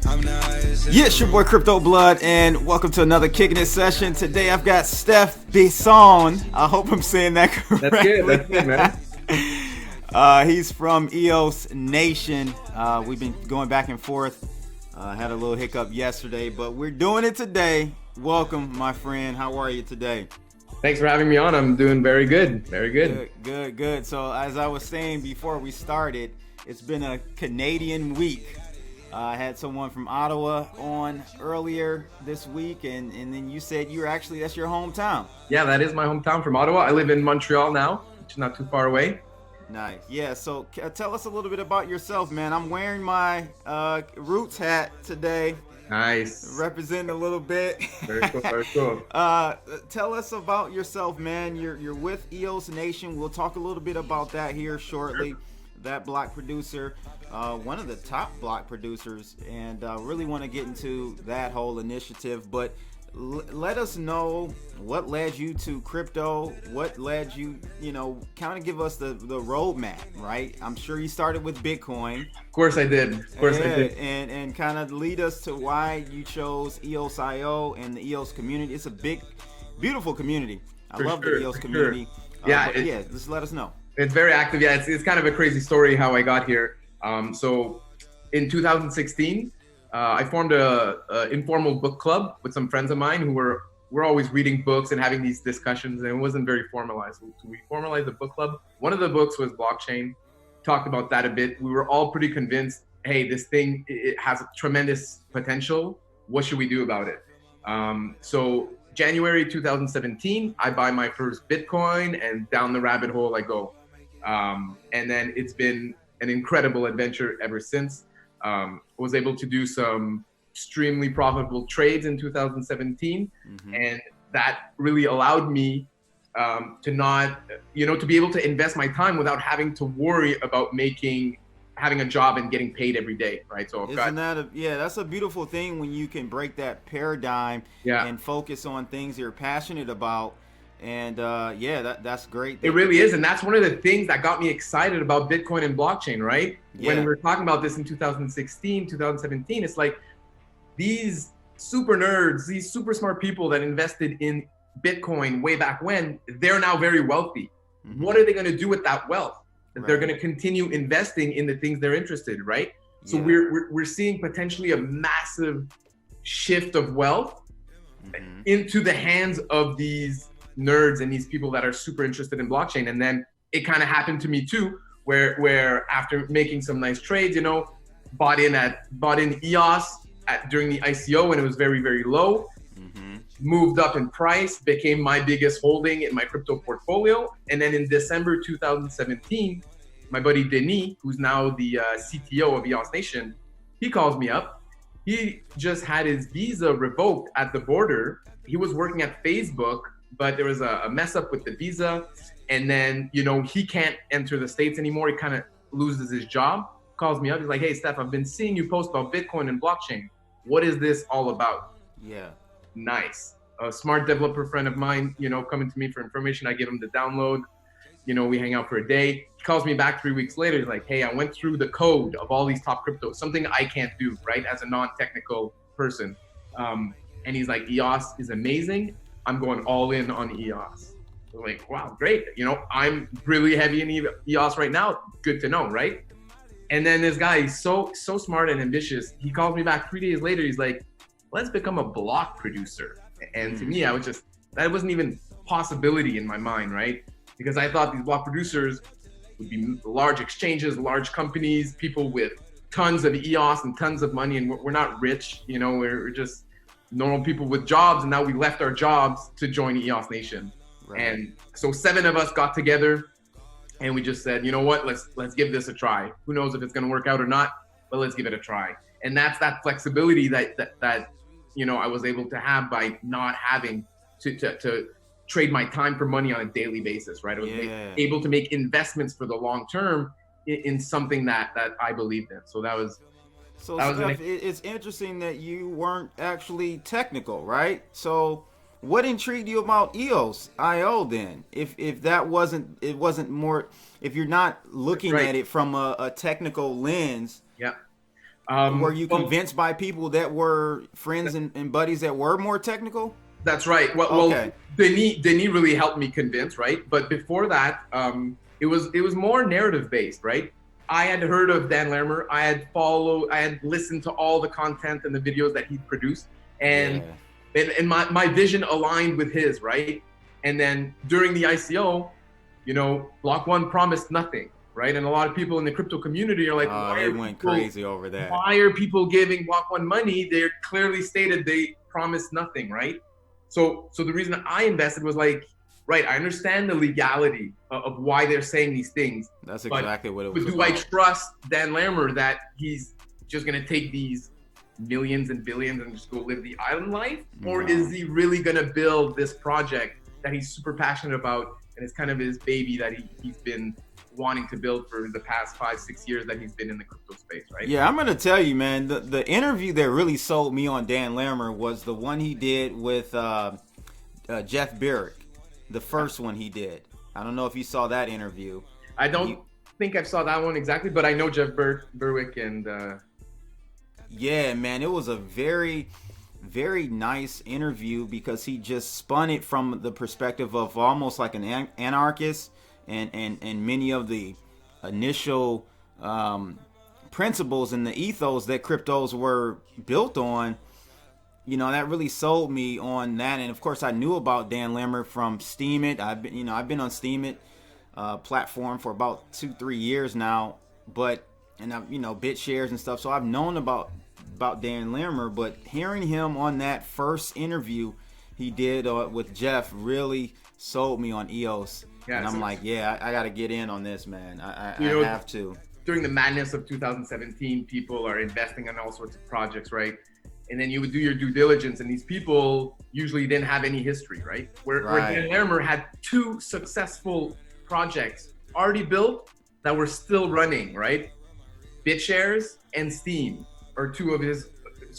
Yes, your boy Crypto Blood, and welcome to another Kicking It session. Today I've got Bisson. I hope I'm saying that correctly. That's good, man. He's from EOS Nation. We've been going back and forth. Had a little hiccup yesterday, but we're doing it today. Welcome, my friend. How are you today? Thanks for having me on. I'm doing very good. Very good. Good. So as I was saying before we started, it's been a Canadian week. I had someone from Ottawa on earlier this week, and then you said that's your hometown. Yeah, that is my hometown from Ottawa. I live in Montreal now, which is not too far away. Nice. Yeah, so tell us a little bit about yourself, man. I'm wearing my Roots hat today. Nice. Representing a little bit. Very cool. Tell us about yourself, man. You're with EOS Nation. We'll talk a little bit about that here shortly. Sure. That block producer, one of the top block producers, and really want to get into that whole initiative. But let us know what led you to crypto, what led you, kind of give us the roadmap, right? I'm sure you started with Bitcoin. Of course I did. And kind of lead us to why you chose EOSio and the EOS community. It's a big, beautiful community. I love the EOS community. Sure. Just let us know. It's very active. Yeah, it's kind of a crazy story how I got here. So in 2016, I formed a informal book club with some friends of mine who were always reading books and having these discussions, and it wasn't very formalized. So we formalized a book club. One of the books was blockchain. Talked about that a bit. We were all pretty convinced, hey, this thing, it has a tremendous potential. What should we do about it? So January 2017, I buy my first Bitcoin, and down the rabbit hole I go. And then it's been an incredible adventure ever since. Was able to do some extremely profitable trades in 2017, and that really allowed me to not, to be able to invest my time without having to worry about having a job and getting paid every day, right? So that's a beautiful thing when you can break that paradigm and focus on things you're passionate about. And that's great. It really is. And that's one of the things that got me excited about Bitcoin and blockchain, right? Yeah. When we were talking about this in 2016, 2017, it's like these super nerds, these super smart people that invested in Bitcoin way back when, they're now very wealthy. What are they going to do with that wealth? Right. They're going to continue investing in the things they're interested in, right? So we're seeing potentially a massive shift of wealth into the hands of these nerds and these people that are super interested in blockchain. And then it kind of happened to me too, where after making some nice trades, bought in EOS during the ICO when it was very, very low, moved up in price, became my biggest holding in my crypto portfolio. And then in December 2017, my buddy Denis, who's now the CTO of EOS Nation, he calls me up. He just had his visa revoked at the border. He was working at Facebook, but there was a mess up with the visa, and then he can't enter the States anymore. He kind of loses his job. Calls me up. He's like, "Hey, Steph, I've been seeing you post about Bitcoin and blockchain. What is this all about?" Yeah, nice. A smart developer friend of mine, coming to me for information. I give him the download. We hang out for a day. He calls me back 3 weeks later. He's like, "Hey, I went through the code of all these top cryptos. Something I can't do, right, as a non-technical person." And he's like, "EOS is amazing. I'm going all in on EOS." I'm like, wow, great. I'm really heavy in EOS right now. Good to know, right? And then this guy, he's so smart and ambitious. He calls me back 3 days later. He's like, "Let's become a block producer." And to me, that wasn't even a possibility in my mind, right? Because I thought these block producers would be large exchanges, large companies, people with tons of EOS and tons of money. And we're not rich, we're just normal people with jobs, and now we left our jobs to join EOS Nation. Right. And so 7 of us got together, and we just said, you know what, let's give this a try. Who knows if it's going to work out or not, but let's give it a try. And that's that flexibility that I was able to have by not having to trade my time for money on a daily basis, right? I was able to make investments for the long term in something that I believed in. So that was. So Steph, it's interesting that you weren't actually technical, right? So what intrigued you about EOSio then? If that wasn't more, if you're not looking at it from a technical lens. Yeah. Were you Well, convinced by people that were friends and buddies that were more technical? that's right. Okay. Denis really helped me convince, right? But before that, it was more narrative based, right? I had heard of Dan Larimer. I had listened to all the content and the videos that he produced, and my vision aligned with his, right? And then during the ICO, Block.one promised nothing, right? And a lot of people in the crypto community are like, they went crazy over that. Why are people giving Block.one money? They're clearly stated they promised nothing, right? So the reason I invested was like, right, I understand the legality of why they're saying these things. That's exactly what it was But do I trust Dan Larimer that he's just going to take these millions and billions and just go live the island life? Or is he really going to build this project that he's super passionate about, and it's kind of his baby that he's been wanting to build for the past 5-6 years that he's been in the crypto space, right? Yeah, I'm gonna tell you, man. The interview that really sold me on Dan Larimer was the one he did with Jeff Berwick, the first one he did. I don't know if you saw that interview. I don't think I saw that one exactly, but I know Jeff Berwick and. Yeah, man, it was a very, very nice interview because he just spun it from the perspective of almost like an anarchist. And many of the initial principles and the ethos that cryptos were built on, that really sold me on that. And of course, I knew about Dan Larimer from Steemit. I've been on Steemit platform for about 2-3 years now. And I've BitShares and stuff. So I've known about Dan Larimer, but hearing him on that first interview he did with Jeff really sold me on EOS. Yeah, and I'm like, I got to get in on this, man. I have to. During the madness of 2017, people are investing in all sorts of projects, right? And then you would do your due diligence, and these people usually didn't have any history, right? Where Dan Larimer had 2 successful projects already built that were still running, right? BitShares and Steem are 2 of his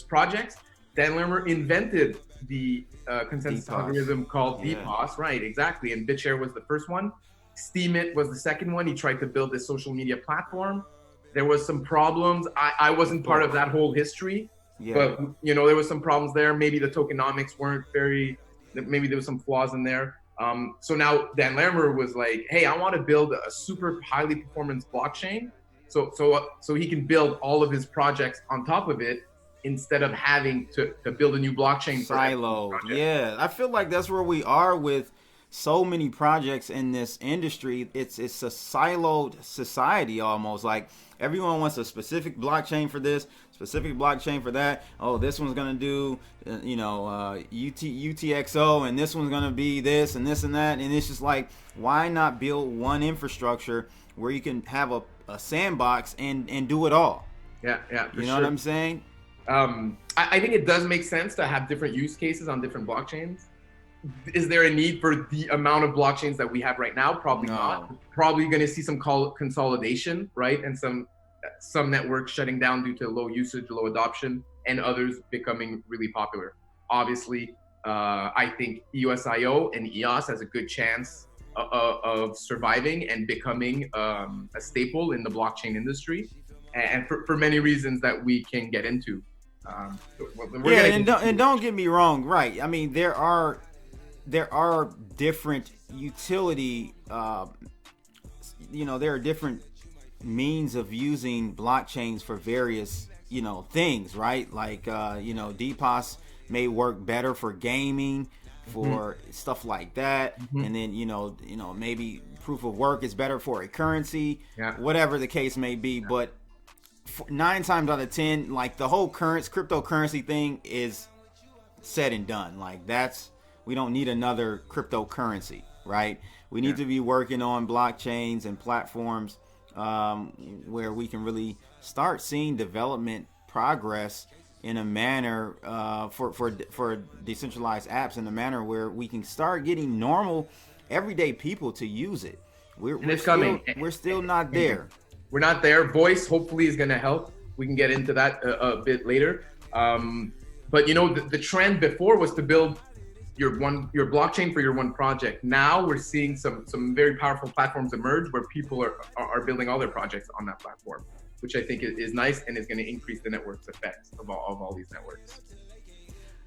projects. Dan Larimer invented the consensus algorithm called DPoS, right? Exactly. And BitShare was the first one. Steemit was the second one. He tried to build this social media platform. There was some problems. I wasn't part of that whole history, but there was some problems there. Maybe the tokenomics weren't maybe there was some flaws in there. So now Dan Larimer was like, hey, I want to build a super highly performance blockchain. So he can build all of his projects on top of it, instead of having to build a new blockchain. Siloed. Yeah, I feel like that's where we are with so many projects in this industry. It's a siloed society almost. Like everyone wants a specific blockchain for this, specific blockchain for that. Oh, this one's gonna do UTXO, and this one's gonna be this and this and that. And it's just like, why not build one infrastructure where you can have a sandbox and do it all? Yeah, you know what I'm saying? I think it does make sense to have different use cases on different blockchains. Is there a need for the amount of blockchains that we have right now? Probably not. Probably going to see some consolidation, right? And some networks shutting down due to low usage, low adoption, and others becoming really popular. Obviously, I think EOSio and EOS has a good chance of surviving and becoming a staple in the blockchain industry, and for many reasons that we can get into. Don't get me wrong, right? I mean, there are different utility. There are different means of using blockchains for various things, right? Like DPoS may work better for gaming, for stuff like that, and then maybe proof of work is better for a currency, whatever the case may be, but 9 times out of 10, like the whole cryptocurrency thing is said and done. Like we don't need another cryptocurrency, right? We need to be working on blockchains and platforms where we can really start seeing development progress in a manner for decentralized apps, in a manner where we can start getting normal everyday people to use it. We're still not there. We're not there. Voice hopefully is going to help. We can get into that a bit later. But the trend before was to build your blockchain for your one project. Now we're seeing some very powerful platforms emerge where people are building all their projects on that platform. which I think is nice and is going to increase the network's effects of all these networks.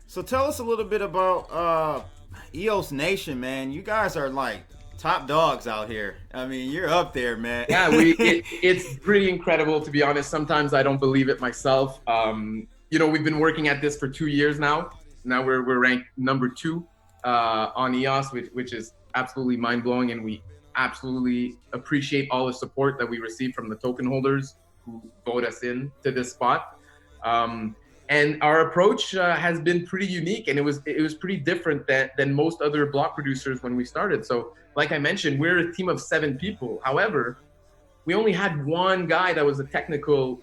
So tell us a little bit about EOS Nation, man. You guys are like top dogs out here. I mean, you're up there, man. Yeah, it's pretty incredible, to be honest. Sometimes I don't believe it myself. We've been working at this for 2 years now. Now we're ranked number 2 on EOS, which is absolutely mind-blowing, and we absolutely appreciate all the support that we receive from the token holders who vote us in to this spot. And our approach has been pretty unique, and it was pretty different than most other block producers when we started. So like I mentioned, we're a team of 7 people. However, we only had one guy that was a technical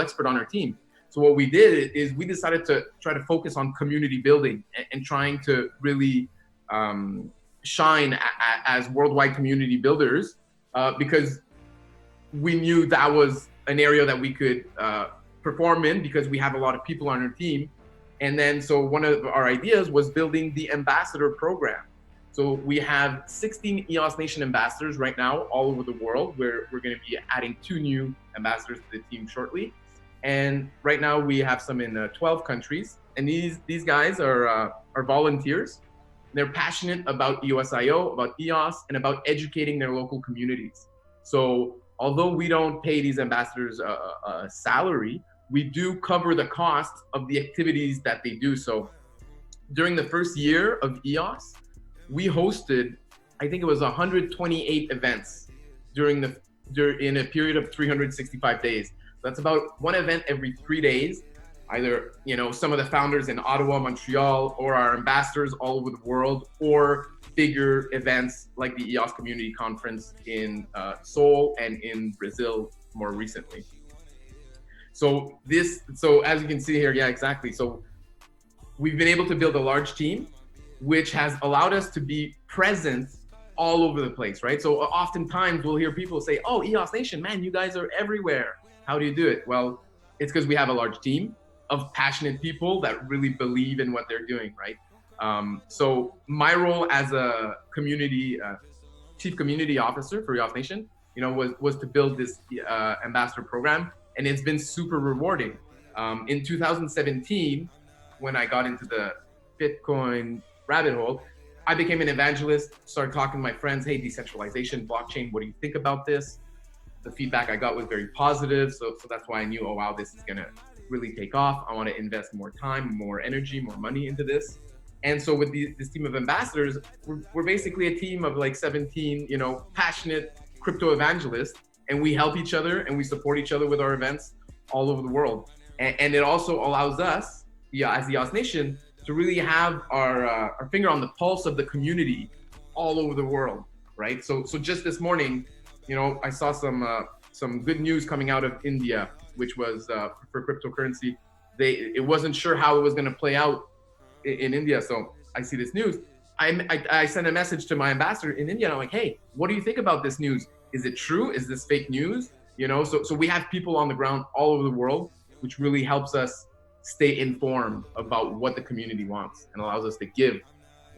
expert on our team. So what we did is we decided to try to focus on community building and trying to really shine as worldwide community builders, because we knew that was an area that we could perform in, because we have a lot of people on our team. And then so one of our ideas was building the ambassador program. So we have 16 EOS Nation ambassadors right now all over the world, where we're going to be adding 2 new ambassadors to the team shortly. And right now we have some in 12 countries. And these guys are volunteers. They're passionate about EOSio, about EOS, and about educating their local communities. So although we don't pay these ambassadors a salary, we do cover the cost of the activities that they do. So during the first year of EOS, we hosted, I think it was 128 events in a period of 365 days. That's about one event every 3 days. Either, some of the founders in Ottawa, Montreal, or our ambassadors all over the world, or bigger events like the EOS Community Conference in Seoul and in Brazil more recently. So as you can see here, yeah, exactly. So we've been able to build a large team, which has allowed us to be present all over the place, right? So oftentimes we'll hear people say, "Oh, EOS Nation, man, you guys are everywhere. How do you do it?" Well, it's because we have a large team of passionate people that really believe in what they're doing, right? So my role as a chief community officer for EOS Nation, was to build this ambassador program, and it's been super rewarding. In 2017, when I got into the Bitcoin rabbit hole, I became an evangelist, started talking to my friends, "Hey, decentralization, blockchain, what do you think about this?" The feedback I got was very positive, so that's why I knew, oh wow, this is gonna really take off. I want to invest more time, more energy, more money into this. And so with this team of ambassadors, we're basically a team of like 17, passionate crypto evangelists, and we help each other and we support each other with our events all over the world. And it also allows us, as EOS Nation, to really have our finger on the pulse of the community all over the world, right? So just this morning, I saw some good news coming out of India, which was for cryptocurrency. It wasn't sure how it was going to play out in India. So I see this news. I sent a message to my ambassador in India, and I'm like, "Hey, what do you think about this news? Is it true? Is this fake news?" So we have people on the ground all over the world, which really helps us stay informed about what the community wants and allows us to give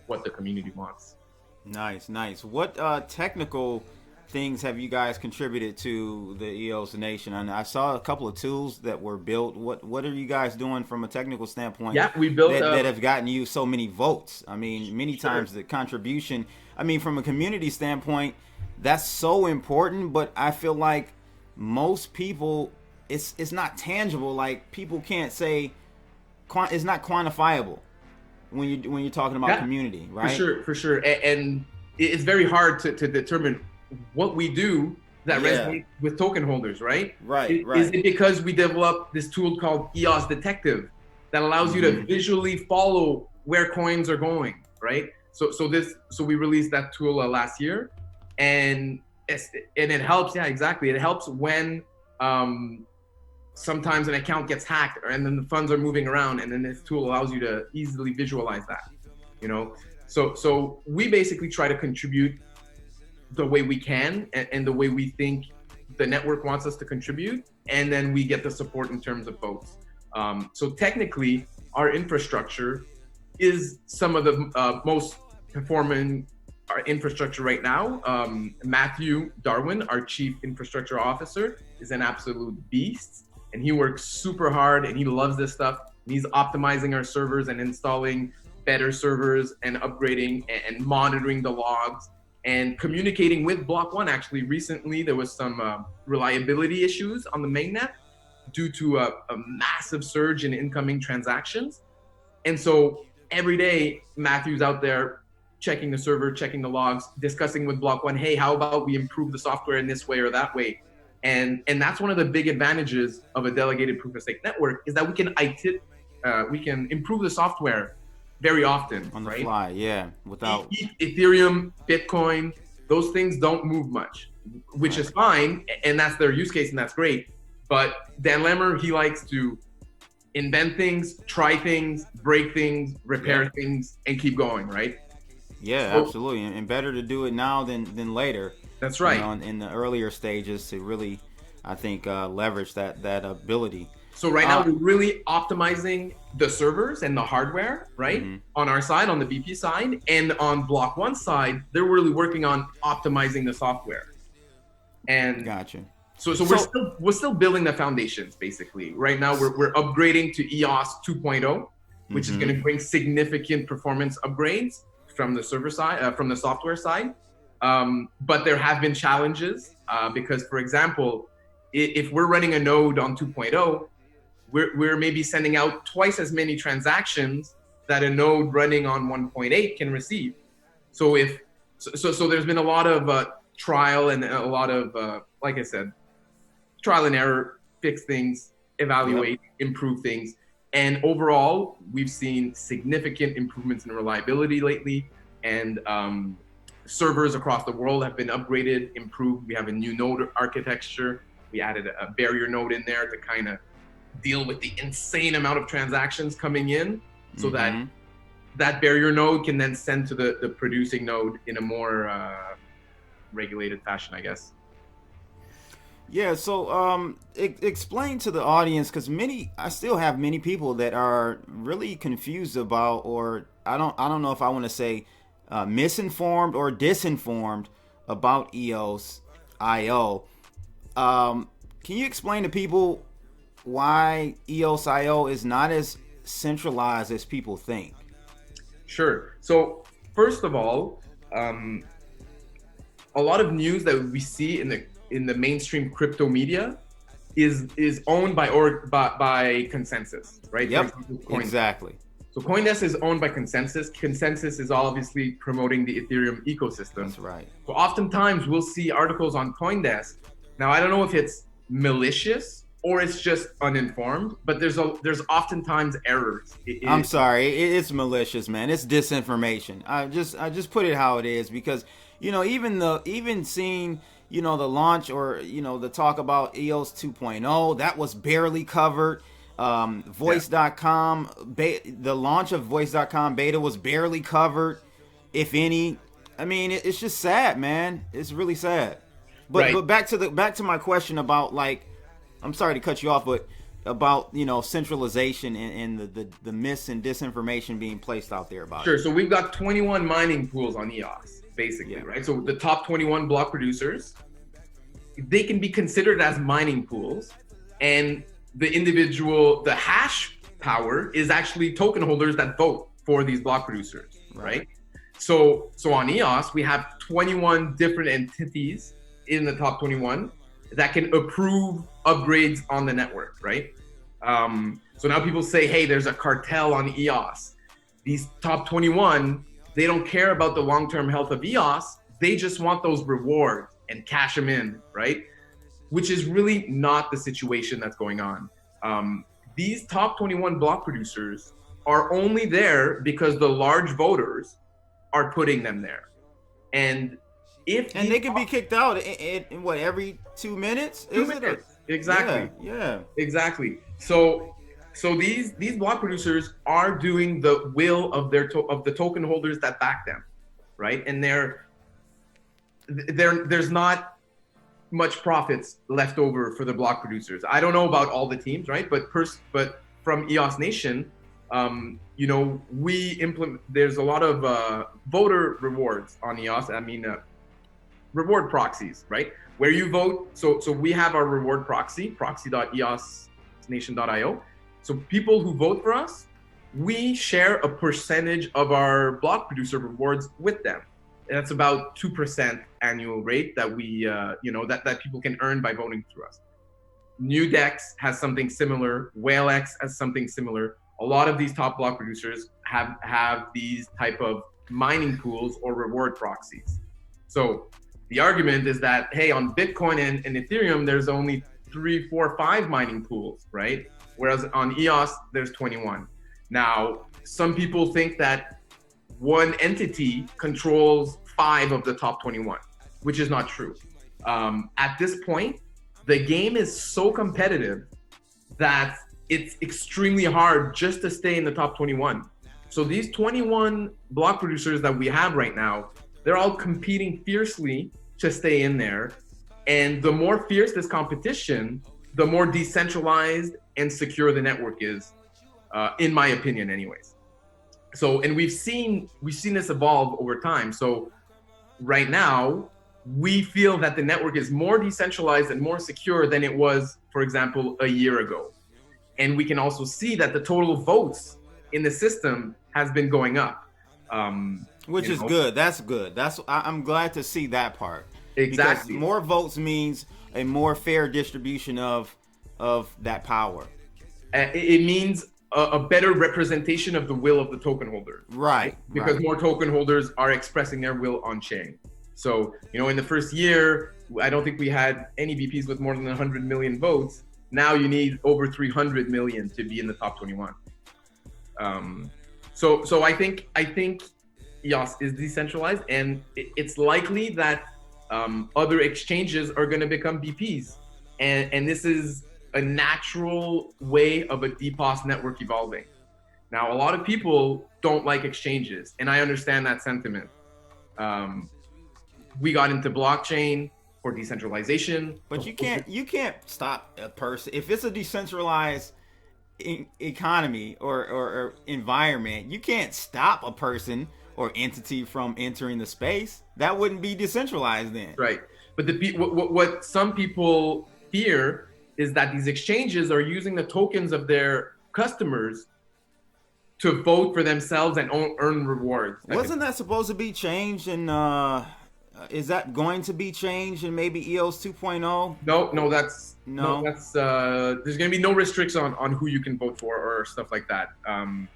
what the community wants. Nice. What technical things have you guys contributed to the EOS Nation? And I saw a couple of tools that were built. What are you guys doing from a technical standpoint? Yeah, we built that have gotten you so many votes. I mean, many times the contribution. I mean, from a community standpoint, that's so important. But I feel like most people, it's not tangible. Like people can't say it's not quantifiable when you're talking about community, right? For sure. And it's very hard to determine what we do that resonates with token holders, right? Right. Is it because we developed this tool called EOS Detective that allows you to visually follow where coins are going, right? So we released that tool last year, and it helps. Yeah, exactly. It helps when sometimes an account gets hacked, and then the funds are moving around, and then this tool allows you to easily visualize that. So we basically try to contribute the way we can and the way we think the network wants us to contribute, and then we get the support in terms of votes. So technically, our infrastructure is some of the most performing infrastructure right now. Matthew Darwin, our Chief Infrastructure Officer, is an absolute beast, and he works super hard, and he loves this stuff. He's optimizing our servers and installing better servers and upgrading and monitoring the logs and communicating with Block.one. Actually, recently there was some reliability issues on the mainnet due to a massive surge in incoming transactions. And so every day, Matthew's out there checking the server, checking the logs, discussing with Block.one, hey, how about we improve the software in this way or that way? And that's one of the big advantages of a delegated proof of stake network, is that we can improve the software very often on the right? fly, yeah. Without Ethereum, Bitcoin, those things don't move much, which is fine, and that's their use case, and that's great. But Dan Lemmer, he likes to invent things, try things, break things, repair things, and keep going, right? Yeah, So, absolutely, and better to do it now than later. That's right. You know, in the earlier stages to really, I think, leverage that ability. So right now we're really optimizing the servers and the hardware, right? Mm-hmm. On our side, on the BP side, and on Block.one side, they're really working on optimizing the software. And gotcha. So we're still building the foundations basically. Right now we're upgrading to EOS 2.0, which is going to bring significant performance upgrades from the server side, from the software side. But there have been challenges because, for example, if we're running a node on 2.0, we're maybe sending out twice as many transactions that a node running on 1.8 can receive. So there's been a lot of trial and a lot of, like I said, trial and error, fix things, evaluate, improve things. And overall, we've seen significant improvements in reliability lately, and servers across the world have been upgraded, improved. We have a new node architecture. We added a barrier node in there to kind of deal with the insane amount of transactions coming in, so that barrier node can then send to the producing node in a more regulated fashion, I guess. Yeah, so explain to the audience, because I still have many people that are really confused about, or I don't know if I want to say misinformed or disinformed about EOSio. Can you explain to people why EOSio is not as centralized as people think? Sure. So first of all, a lot of news that we see in the mainstream crypto media is owned by Consensus, right? Yep, exactly. So CoinDesk is owned by Consensus. Consensus is obviously promoting the Ethereum ecosystem. That's right. So oftentimes we'll see articles on CoinDesk. Now I don't know if it's malicious or it's just uninformed, but there's oftentimes errors. I'm sorry, it's malicious, man. It's disinformation. I just put it how it is, because even seeing the launch, or the talk about EOS 2.0, that was barely covered. Voice.com, the launch of Voice.com beta was barely covered, if any. I mean, it's just sad, man. It's really sad. But back to my question about, like, I'm sorry to cut you off, but about centralization and the myths and disinformation being placed out there about it. Sure. So we've got 21 mining pools on EOS, basically, right? So the top 21 block producers, they can be considered as mining pools, and the hash power is actually token holders that vote for these block producers, right? So on EOS, we have 21 different entities in the top 21 that can approve upgrades on the network, right? So now people say, hey, there's a cartel on EOS. These top 21, they don't care about the long-term health of EOS. They just want those rewards and cash them in, right? Which is really not the situation that's going on. These top 21 block producers are only there because the large voters are putting them there. And they can be kicked out in what, every 2 minutes? 2 minutes. Exactly. Yeah. Exactly. So these block producers are doing the will of the token holders that back them, right? And there's not much profits left over for the block producers. I don't know about all the teams, right? But from EOS Nation, we implement. There's a lot of voter rewards on EOS. I mean, reward proxies, right? Where you vote. So we have our reward proxy.eosnation.io. So people who vote for us, we share a percentage of our block producer rewards with them. And that's about 2% annual rate that we, that people can earn by voting through us. Nudex has something similar. WhaleX has something similar. A lot of these top block producers have these type of mining pools or reward proxies. So the argument is that, hey, on Bitcoin and Ethereum, there's only 3, 4, 5 mining pools, right? Whereas on EOS, there's 21. Now, some people think that one entity controls 5 of the top 21, which is not true. At this point, the game is so competitive that it's extremely hard just to stay in the top 21. So these 21 block producers that we have right now, they're all competing fiercely to stay in there. And the more fierce this competition, the more decentralized and secure the network is, in my opinion anyways. So, and we've seen this evolve over time. So right now, we feel that the network is more decentralized and more secure than it was, for example, a year ago. And we can also see that the total votes in the system has been going up. Which is good. That's good. I'm glad to see that part. Exactly. Because more votes means a more fair distribution of that power. It means a better representation of the will of the token holder. Right. Because more token holders are expressing their will on chain. So, in the first year, I don't think we had any BPs with more than 100 million votes. Now you need over 300 million to be in the top 21. So I think EOS is decentralized, and it's likely that other exchanges are going to become BPs, and this is a natural way of a DPoS network evolving. Now, a lot of people don't like exchanges, and I understand that sentiment. We got into blockchain for decentralization, but you can't stop a person if it's a decentralized economy or environment. You can't stop a person or entity from entering the space. That wouldn't be decentralized then. Right. But what some people fear is that these exchanges are using the tokens of their customers to vote for themselves and earn rewards. Wasn't that supposed to be changed? And is that going to be changed in maybe EOS 2.0? No, that's there's going to be no restrictions on who you can vote for or stuff like that. And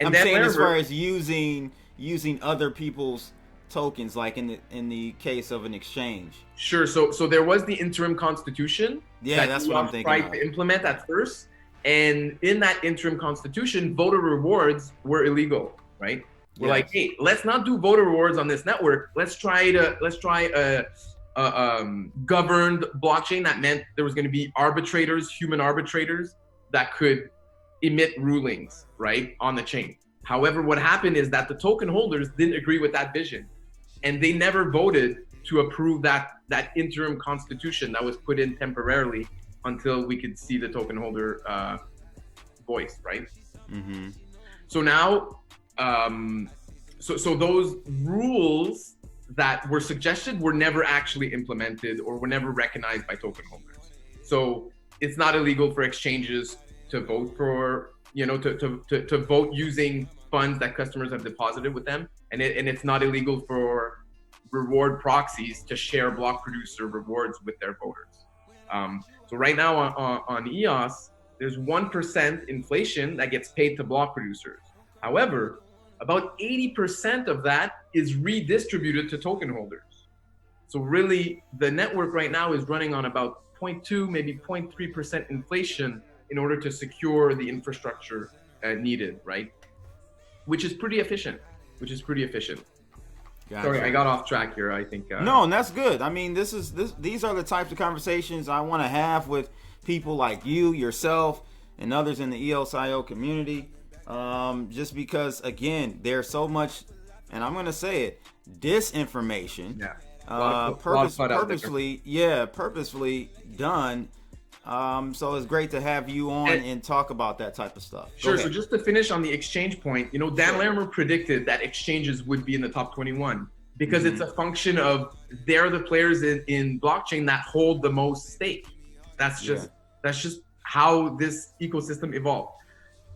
I'm saying as far as using other people's tokens, like in the case of an exchange. Sure. So there was the interim constitution. Yeah, that's what I'm thinking. Tried to implement at first, and in that interim constitution, voter rewards were illegal. Right. We're like, hey, let's not do voter rewards on this network. Let's try a governed blockchain. That meant there was going to be arbitrators, human arbitrators that could emit rulings, right, on the chain. However, what happened is that the token holders didn't agree with that vision, and they never voted to approve that interim constitution that was put in temporarily until we could see the token holder voice, right? Mm-hmm. So now, so those rules that were suggested were never actually implemented or were never recognized by token holders. So it's not illegal for exchanges to vote for, to vote using funds that customers have deposited with them, and it's not illegal for reward proxies to share block producer rewards with their voters. So right now on EOS, there's 1% inflation that gets paid to block producers. However, about 80% of that is redistributed to token holders. So really, the network right now is running on about 0.2, maybe 0.3% inflation in order to secure the infrastructure needed, right? Which is pretty efficient. Gotcha. Sorry, I got off track here. I think. No, and that's good. I mean, these are the types of conversations I want to have with people like you, yourself, and others in the EOSio community. Just because, again, there's so much, and I'm going to say it, disinformation, purposefully done. So it's great to have you on and talk about that type of stuff. Sure. So just to finish on the exchange point, Dan Larimer predicted that exchanges would be in the top 21. because it's a function of they're the players in blockchain that hold the most stake. That's just how this ecosystem evolved.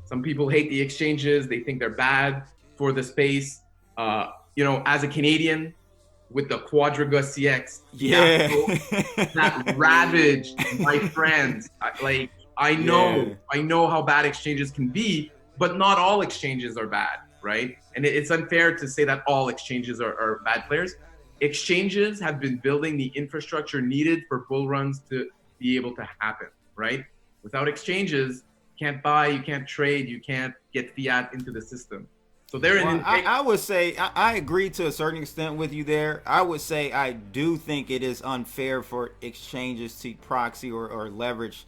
Some people hate the exchanges. They think they're bad for the space. As a Canadian with the Quadriga CX, that ravaged my friends. I know how bad exchanges can be, but not all exchanges are bad, right? And it's unfair to say that all exchanges are bad players. Exchanges have been building the infrastructure needed for bull runs to be able to happen, right? Without exchanges, you can't buy, you can't trade, you can't get fiat into the system. So I would say I agree to a certain extent with you there. I would say I do think it is unfair for exchanges to proxy or leverage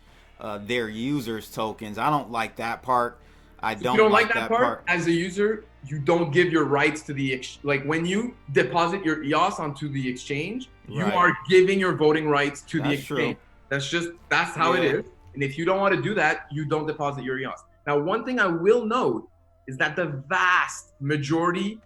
their users' tokens. I don't like that part. You don't like that part? As a user, you don't give your rights to the when you deposit your EOS onto the exchange, you are giving your voting rights to the exchange. True. That's how it is. And if you don't want to do that, you don't deposit your EOS. Now, one thing I will note is that the vast majority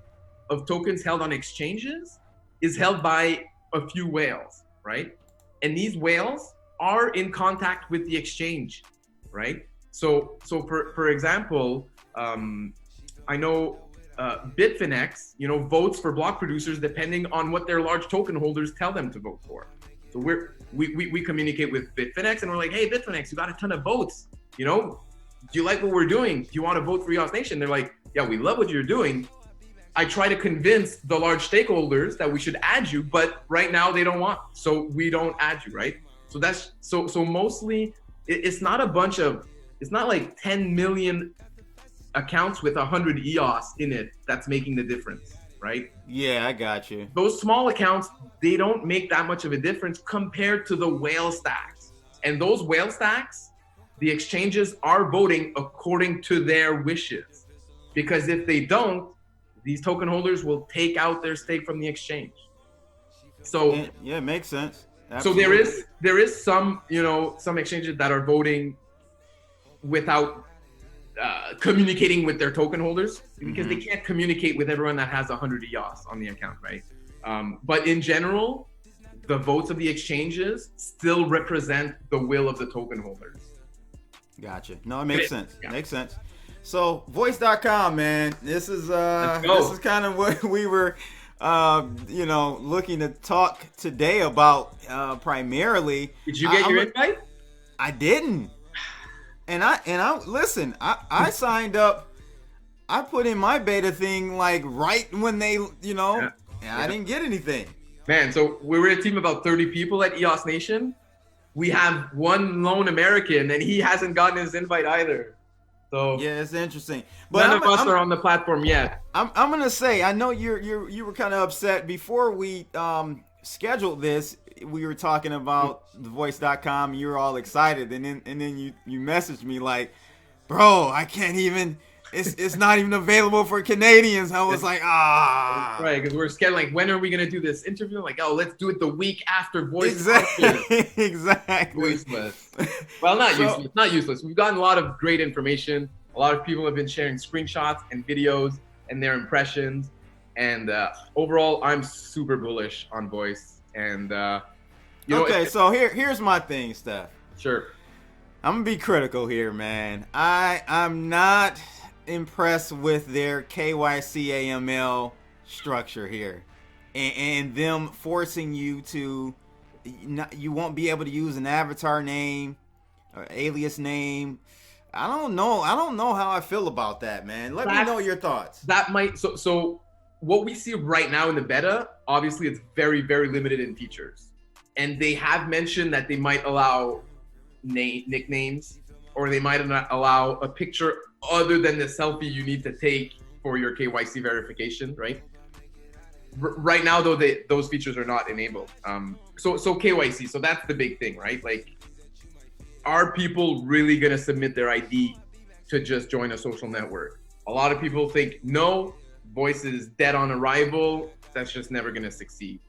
of tokens held on exchanges is held by a few whales, right? And these whales are in contact with the exchange, right? So for example, I know Bitfinex, votes for block producers depending on what their large token holders tell them to vote for. So we communicate with Bitfinex and we're like, hey, Bitfinex, you got a ton of votes. Do you like what we're doing? Do you want to vote for EOS Nation? They're like, yeah, we love what you're doing. I try to convince the large stakeholders that we should add you, but right now they don't want, so we don't add you, right? So that's so mostly it's not it's not like 10 million accounts with 100 EOS in it that's making the difference, right? Yeah, I got you. Those small accounts, they don't make that much of a difference compared to the whale stacks. And those whale stacks, the exchanges are voting according to their wishes. Because if they don't, these token holders will take out their stake from the exchange. So yeah, it makes sense. Absolutely. So there is some, some exchanges that are voting without communicating with their token holders because they can't communicate with everyone that has 100 EOS on the account, right? But in general, the votes of the exchanges still represent the will of the token holders. Gotcha. No, it makes sense. Yeah. Makes sense. So voice.com, man, this is kind of what we were looking to talk today about primarily. Did you get your invite? I didn't. And I listen, I signed up. I put in my beta thing right when they, and I didn't get anything. Man, so we were a team of about 30 people at EOS Nation. We have one lone American, and he hasn't gotten his invite either. So yeah, it's interesting. But none of us are on the platform yet. I'm gonna say, I know you were kind of upset before we scheduled this. We were talking about the voice.com. You were all excited, and then you messaged me like, bro, I can't even. It's not even available for Canadians. I was like, right, because we're scared. Like, when are we gonna do this interview? Like, oh, let's do it the week after voice. Exactly. Useless. Well, useless. Not useless. We've gotten a lot of great information. A lot of people have been sharing screenshots and videos and their impressions. And overall, I'm super bullish on voice. And so here's my thing, Steph. Sure. I'm gonna be critical here, man. I'm not impressed with their KYC AML structure here, and them forcing you to, you won't be able to use an avatar name or alias name. I don't know how I feel about that, man. Let me know your thoughts. That might so what we see right now in the beta, obviously it's very, very limited in features, and they have mentioned that they might allow nicknames, or they might not allow a picture other than the selfie you need to take for your KYC verification, right? Right now, though, those features are not enabled. So KYC, so that's the big thing, right? Like, are people really gonna submit their ID to just join a social network? A lot of people think, no, voice is dead on arrival. That's just never gonna succeed.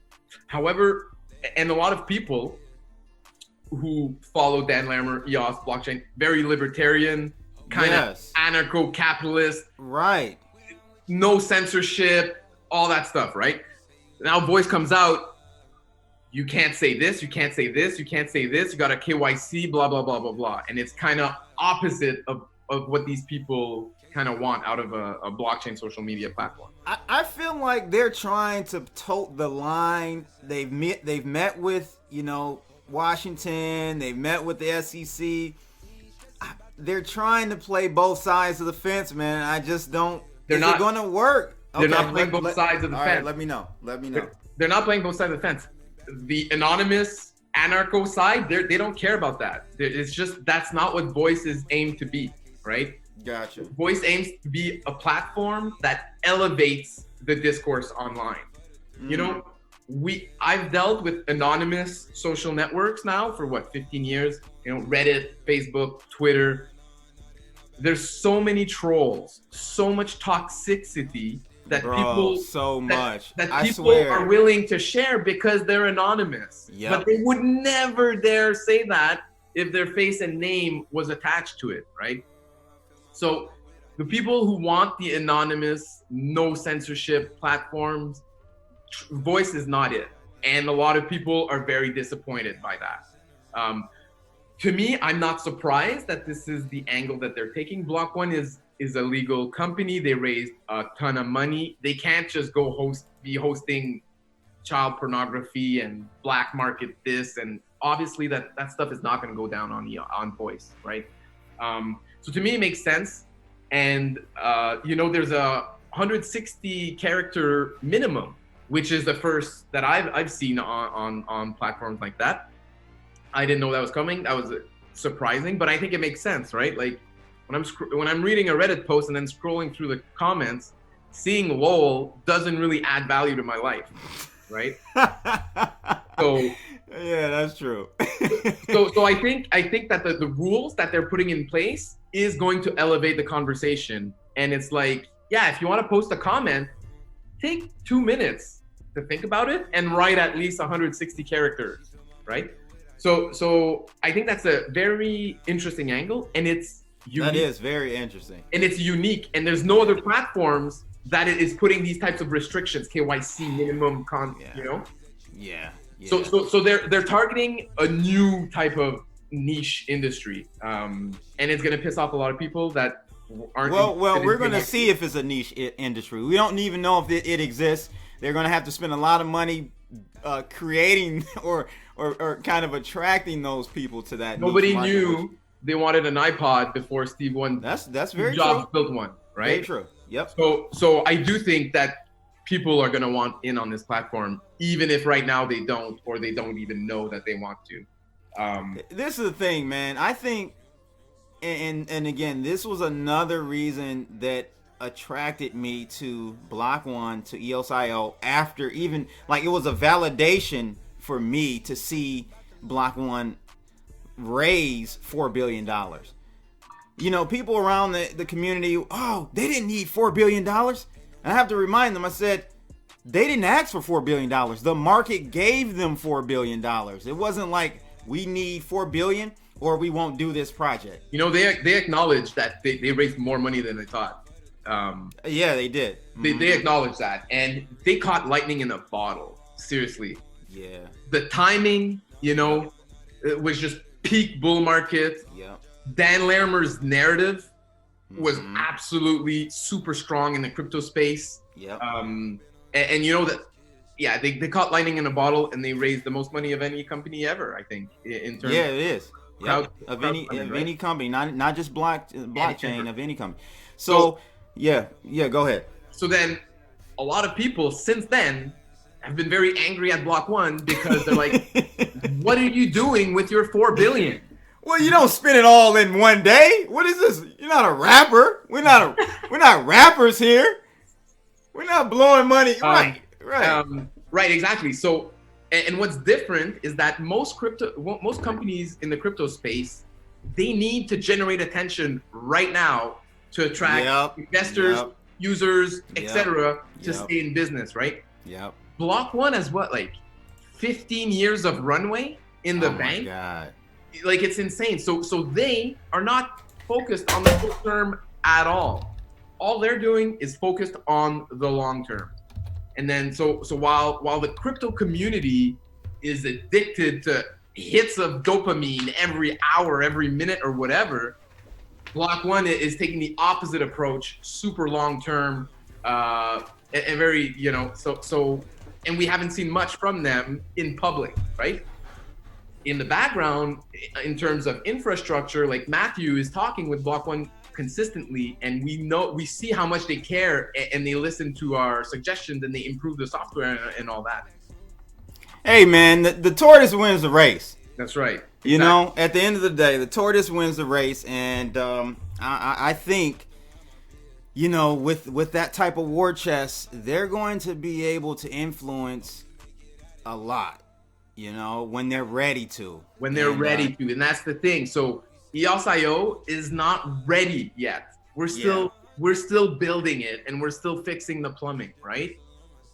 However, and a lot of people who follow Dan Larimer, EOS blockchain, very libertarian, kind of anarcho-capitalist, right? No censorship, all that stuff, right? Now voice comes out, you can't say this, you can't say this, you can't say this, you got a KYC, blah, blah, blah, blah, blah. And it's kind of opposite of what these people kind of want out of a blockchain social media platform. I feel like they're trying to tote the line. They've met with, Washington, they've met with the SEC. They're trying to play both sides of the fence, man. I just don't. Is it going to work? They're not playing both sides of the fence. Right, let me know. They're not playing both sides of the fence. The anonymous anarcho side, they don't care about that. It's just that's not what Voice is aimed to be, right? Gotcha. Voice aims to be a platform that elevates the discourse online. I've dealt with anonymous social networks now for 15 years. Reddit, Facebook, Twitter. There's so many trolls, so much toxicity that people are willing to share because they're anonymous. Yep. But they would never dare say that if their face and name was attached to it, right? So the people who want the anonymous, no censorship platforms, Voice is not it. And a lot of people are very disappointed by that. To me, I'm not surprised that this is the angle that they're taking. Block.one is a legal company. They raised a ton of money. They can't just go be hosting child pornography and black market this. And obviously that stuff is not going to go down on Voice, right? So to me, it makes sense. And, there's a 160 character minimum, which is the first that I've seen on platforms like that. I didn't know that was coming. That was surprising, but I think it makes sense, right? Like when I'm reading a Reddit post and then scrolling through the comments, seeing LOL doesn't really add value to my life, right? So yeah, that's true. so I think that the rules that they're putting in place is going to elevate the conversation. And it's like, yeah, if you want to post a comment, take 2 minutes to think about it and write at least 160 characters, right? So I think that's a very interesting angle, and it's unique. That is very interesting. And it's unique, and there's no other platforms that is putting these types of restrictions, KYC minimum Yeah. So they're targeting a new type of niche industry, and it's gonna piss off a lot of people that aren't. Well, we're gonna see if it's a niche industry. We don't even know if it exists. They're gonna have to spend a lot of money creating or kind of attracting those people to that. Nobody knew they wanted an iPod before Steve won. That's very Jobs true. built one, right? Very true. Yep. So I do think that people are gonna want in on this platform, even if right now they don't, or they don't even know that they want to. This is the thing, man. I think, and again, this was another reason that attracted me to Block.one, to EOSio, after even, like, it was a validation for me to see Block.one raise $4 billion. People around the community, they didn't need $4 billion. And I have to remind them, I said, they didn't ask for $4 billion. The market gave them $4 billion. It wasn't like we need $4 billion or we won't do this project. They acknowledged that they raised more money than they thought. Yeah, they did. They acknowledged that, and they caught lightning in a bottle. Seriously. Yeah. The timing, it was just peak bull market. Yeah. Dan Larimer's narrative was absolutely super strong in the crypto space. Yeah. And they caught lightning in a bottle, and they raised the most money of any company ever, I think, in terms. Yeah, it is. Of any company, not just blockchain, of any company. So yeah, go ahead. So then, a lot of people since then have been very angry at Block.one because they're like, "What are you doing with your $4 billion?" Well, you don't spend it all in one day. What is this? You're not a rapper. We're not rappers here. We're not blowing money. Right. Right. Exactly. So, and what's different is that most companies in the crypto space, they need to generate attention right now to attract investors, users, etc., to stay in business, right? Yep. Block.one has 15 years of runway in the bank. Oh my God. Like, it's insane. So they are not focused on the short term at all. All they're doing is focused on the long term. And then so while the crypto community is addicted to hits of dopamine every hour, every minute, or whatever, Block.one is taking the opposite approach, super long term, and very, so and we haven't seen much from them in public, right? In the background, in terms of infrastructure, like Matthew is talking with Block.one consistently, and we see how much they care, and they listen to our suggestions, and they improve the software and all that. Hey man, the tortoise wins the race. That's right. You know, at the end of the day, the tortoise wins the race, and I think, with that type of war chest, they're going to be able to influence a lot. When they're ready to. When they're ready to, and that's the thing. So EOSio is not ready yet. We're still building it, and we're still fixing the plumbing, right?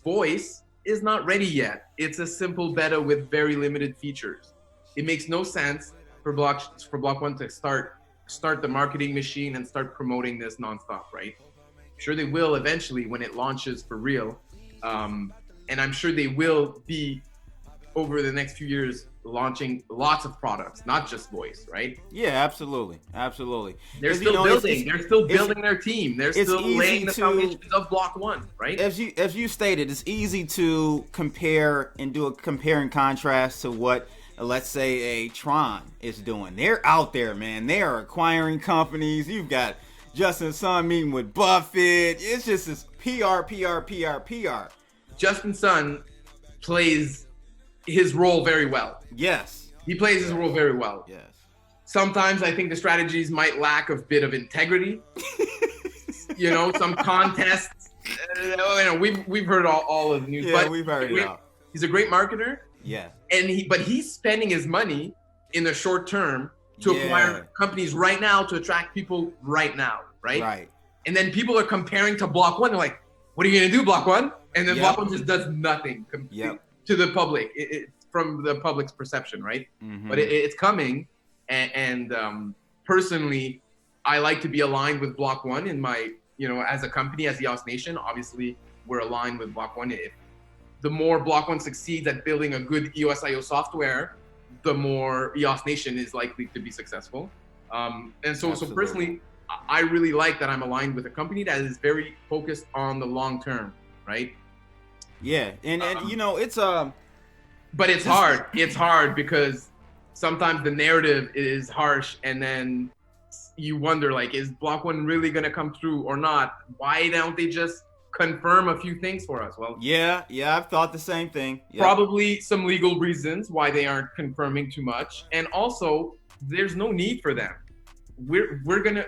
Voice is not ready yet. It's a simple beta with very limited features. It makes no sense for Block.one to start the marketing machine and start promoting this nonstop, right? I'm sure they will eventually when it launches for real, and I'm sure they will be over the next few years launching lots of products, not just voice, right? Yeah, absolutely. They're still building. They're still building their team. They're still laying the foundations of Block.one, right? As you stated, it's easy to compare and do a compare and contrast to what, let's say, a Tron is doing. They're out there, man. They are acquiring companies. You've got Justin Sun meeting with Buffett. It's just this PR. Justin Sun plays his role very well. Yes. He plays his role very well. Yes. Sometimes I think the strategies might lack a bit of integrity. Some contests. We've heard all of the news. Yeah, but we've heard it all. He's a great marketer. Yeah. But he's spending his money in the short term to acquire companies right now to attract people right now, right? Right. And then people are comparing to Block.one. They're like, what are you going to do, Block.one? And then Block.one just does nothing to the public, from the public's perception, right? Mm-hmm. But it's coming. And personally, I like to be aligned with Block.one in my, as a company, as EOS Nation. Obviously, we're aligned with Block.one. The more Block.one succeeds at building a good EOSio software, the more EOS Nation is likely to be successful. And so personally, I really like that I'm aligned with a company that is very focused on the long term, right? Yeah, and it's but it's hard. It's hard because sometimes the narrative is harsh, and then you wonder, like, is Block.one really gonna come through or not? Why don't they just confirm a few things for us? Well, yeah, I've thought the same thing. Yep. Probably some legal reasons why they aren't confirming too much, and also there's no need for them. We're gonna,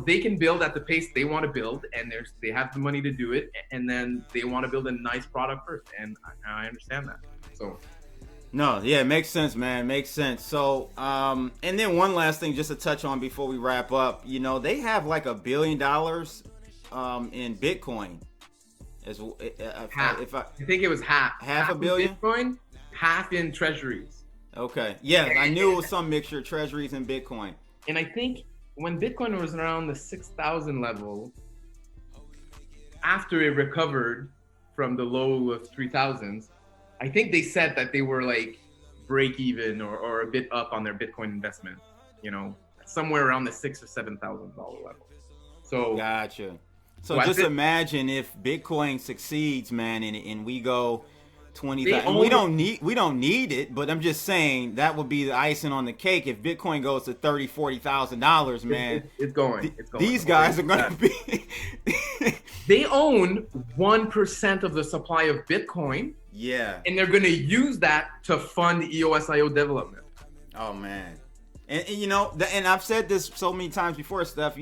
they can build at the pace they want to build, and they have the money to do it, and then they want to build a nice product first, and I understand that. So. No, yeah, makes sense, man. Makes sense. So, and then one last thing just to touch on before we wrap up. They have like $1 billion in Bitcoin. I think it was half a billion Bitcoin, half in treasuries. Okay. Yeah, I knew it was some mixture of treasuries and Bitcoin. And I think when Bitcoin was around the 6,000 level, after it recovered from the low of 3,000s, I think they said that they were like break even or a bit up on their Bitcoin investment, somewhere around the $6,000 or $7,000 level. So gotcha. So just imagine if Bitcoin succeeds, man, and we go 20,000. We don't need it, but I'm just saying that would be the icing on the cake. If Bitcoin goes to $30,000, $40,000, man, it's going. These guys are going to be. They own 1% of the supply of Bitcoin. Yeah. And they're going to use that to fund EOSio development. Oh man, and and I've said this so many times before, Steph.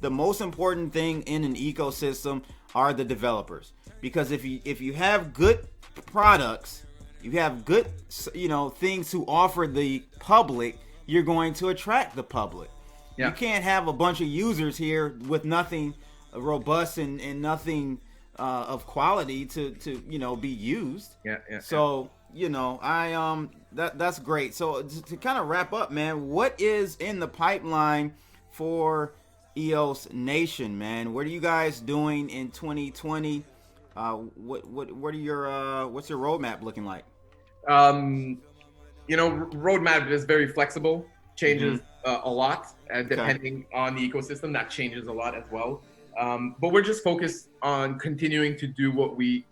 The most important thing in an ecosystem are the developers, because if you have good products, you have good things to offer the public, you're going to attract the public. Yeah. You can't have a bunch of users here with nothing robust and nothing of quality to be used. Yeah. So that's great. So to kind of wrap up, man, what is in the pipeline for EOS Nation, man? What are you guys doing in 2020? What are your what's your roadmap looking like? Roadmap is very flexible, changes a lot, and Okay. depending on the ecosystem, that changes a lot as well. But we're just focused on continuing to do what we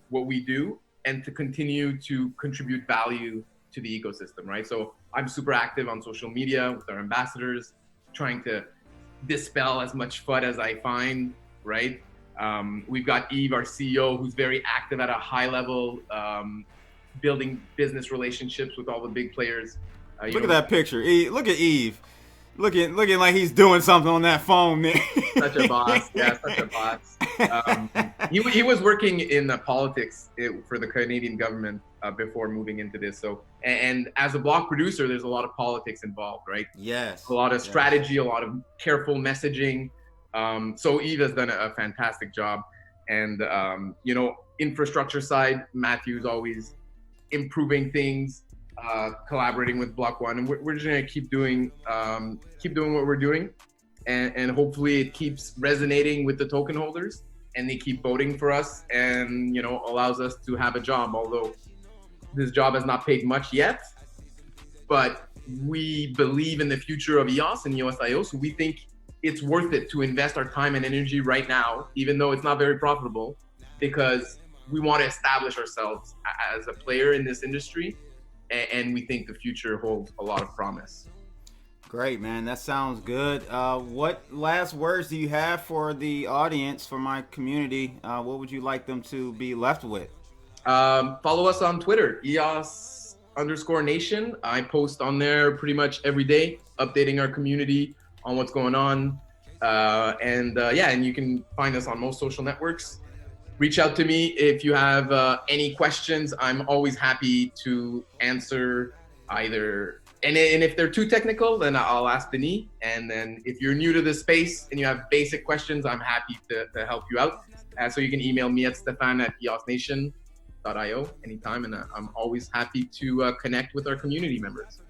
do and to continue to contribute value to the ecosystem, right? So I'm super active on social media with our ambassadors, trying to dispel as much FUD as I find, right? We've got Eve, our CEO, who's very active at a high level, building business relationships with all the big players. Look at that picture. Look at Eve. Looking like he's doing something on that phone, man. Such a boss. Yeah, such a boss. He was working in politics for the Canadian government before moving into this. So, and as a block producer, there's a lot of politics involved, right? Yes. A lot of strategy, a lot of careful messaging. So Eve has done a fantastic job. And, infrastructure side, Matthew's always improving things, collaborating with Block.one, and we're just gonna keep doing what we're doing, and hopefully it keeps resonating with the token holders, and they keep voting for us, and allows us to have a job. Although this job has not paid much yet, but we believe in the future of EOS and EOSio, so we think it's worth it to invest our time and energy right now, even though it's not very profitable, because we want to establish ourselves as a player in this industry, and we think the future holds a lot of promise. Great, man. That sounds good. What last words do you have for the audience, for my community? What would you like them to be left with? Follow us on Twitter, EOS_Nation. I post on there pretty much every day, updating our community on what's going on. And you can find us on most social networks. Reach out to me if you have any questions. I'm always happy to answer either. And if they're too technical, then I'll ask Denis. And then if you're new to the space and you have basic questions, I'm happy to help you out. So you can email me at Stephane@EOSNation.io anytime. And I'm always happy to connect with our community members.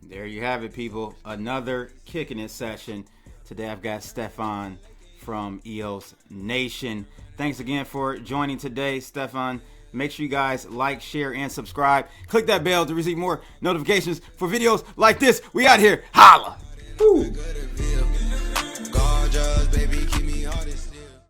There you have it, people. Another Kicking It session. Today I've got Stephane from EOS Nation. Thanks again for joining today, Stephane. Make sure you guys like, share, and subscribe. Click that bell to receive more notifications for videos like this. We out here. Holla! Woo.